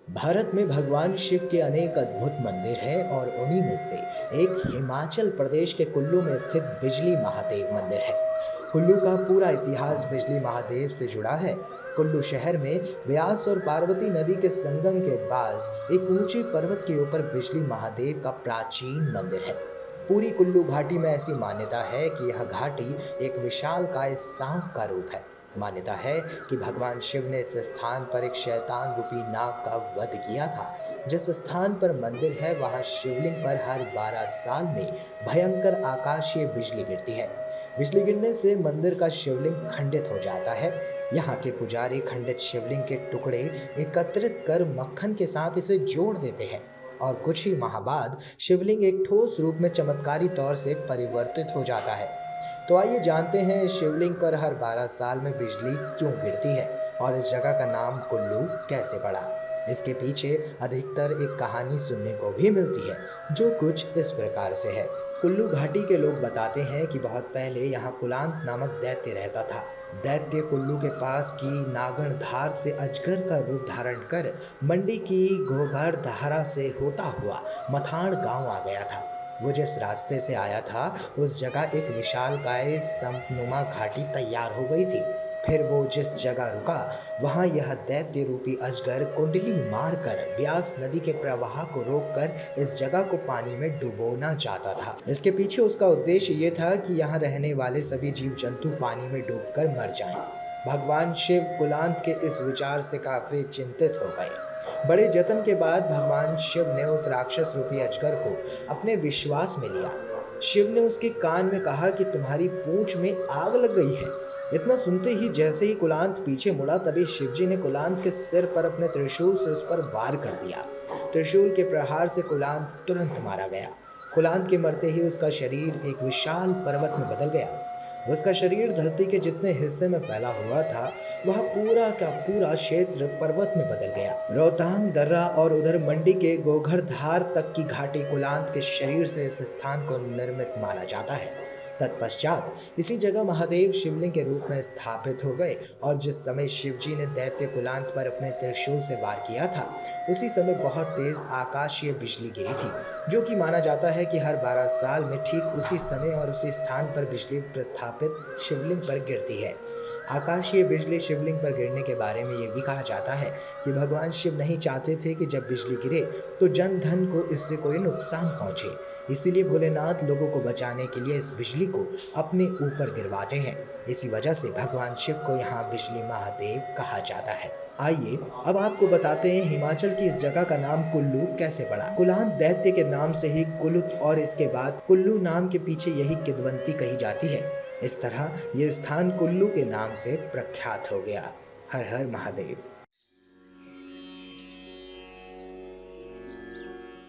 भारत में भगवान शिव के अनेक अद्भुत मंदिर हैं और उन्हीं में से एक हिमाचल प्रदेश के कुल्लू में स्थित बिजली महादेव मंदिर है। कुल्लू का पूरा इतिहास बिजली महादेव से जुड़ा है। कुल्लू शहर में व्यास और पार्वती नदी के संगम के पास एक ऊंचे पर्वत के ऊपर बिजली महादेव का प्राचीन मंदिर है। पूरी कुल्लू घाटी में ऐसी मान्यता है कि यह घाटी एक विशालकाय सांप का रूप है। मान्यता है कि भगवान शिव ने इस स्थान पर एक शैतान रूपी नाग का वध किया था। जिस स्थान पर मंदिर है वहां शिवलिंग पर हर 12 साल में भयंकर आकाशीय बिजली गिरती है। बिजली गिरने से मंदिर का शिवलिंग खंडित हो जाता है। यहाँ के पुजारी खंडित शिवलिंग के टुकड़े एकत्रित कर मक्खन के साथ इसे जोड़ देते हैं और कुछ ही माह बाद शिवलिंग एक ठोस रूप में चमत्कारी तौर से परिवर्तित हो जाता है। तो आइए जानते हैं इस शिवलिंग पर हर 12 साल में बिजली क्यों गिरती है और इस जगह का नाम कुल्लू कैसे पड़ा। इसके पीछे अधिकतर एक कहानी सुनने को भी मिलती है जो कुछ इस प्रकार से है। कुल्लू घाटी के लोग बताते हैं कि बहुत पहले यहाँ कुलांत नामक दैत्य रहता था। दैत्य कुल्लू के पास की नागण धार से अजगर का रूप धारण कर मंडी की घोघर धारा से होता हुआ मथाण गांव आ गया था। वो जिस रास्ते से आया था उस जगह एक विशालकाय संपनुमा घाटी तैयार हो गई थी। फिर वो जिस जगह रुका वहां यह दैत्य रूपी अजगर कुंडली मारकर ब्यास नदी के प्रवाह को रोककर इस जगह को पानी में डुबोना चाहता था। इसके पीछे उसका उद्देश्य ये था कि यहाँ रहने वाले सभी जीव जंतु पानी में डूबकर मर जाएं। भगवान शिव कुलांत के इस विचार से काफी चिंतित हो गए। बड़े जतन के बाद भगवान शिव ने उस राक्षस रूपी अजगर को अपने विश्वास में लिया। शिव ने उसके कान में कहा कि तुम्हारी पूंछ में आग लग गई है। इतना सुनते ही जैसे ही कुलांत पीछे मुड़ा तभी शिवजी ने कुलांत के सिर पर अपने त्रिशूल से उस पर वार कर दिया। त्रिशूल के प्रहार से कुलांत तुरंत मारा गया। कुलांत के मरते ही उसका शरीर एक विशाल पर्वत में बदल गया। उसका शरीर धरती के जितने हिस्से में फैला हुआ था वह पूरा का पूरा क्षेत्र पर्वत में बदल गया। रोहतांग दर्रा और उधर मंडी के गोघर धार तक की घाटी कुलांत के शरीर से इस स्थान को निर्मित माना जाता है। तत्पश्चात इसी जगह महादेव शिवलिंग के रूप में स्थापित हो गए और जिस समय शिवजी ने दैत्य कुलांत पर अपने त्रिशूल से वार किया था उसी समय बहुत तेज आकाशीय बिजली गिरी थी, जो कि माना जाता है कि हर 12 साल में ठीक उसी समय और उसी स्थान पर बिजली प्रस्थापित शिवलिंग पर गिरती है। आकाशीय बिजली शिवलिंग पर गिरने के बारे में ये भी कहा जाता है कि भगवान शिव नहीं चाहते थे कि जब बिजली गिरे तो जन धन को इससे कोई नुकसान पहुंचे। इसीलिए भोलेनाथ लोगों को बचाने के लिए इस बिजली को अपने ऊपर गिरवाते हैं। इसी वजह से भगवान शिव को यहाँ बिजली महादेव कहा जाता है। आइए अब आपको बताते हैं हिमाचल की इस जगह का नाम कुल्लू कैसे पड़ा। कुलांत दैत्य के नाम से ही कुलुत और इसके बाद कुल्लू नाम के पीछे यही किदवंती कही जाती है। इस तरह ये स्थान कुल्लू के नाम से प्रख्यात हो गया। हर हर महादेव।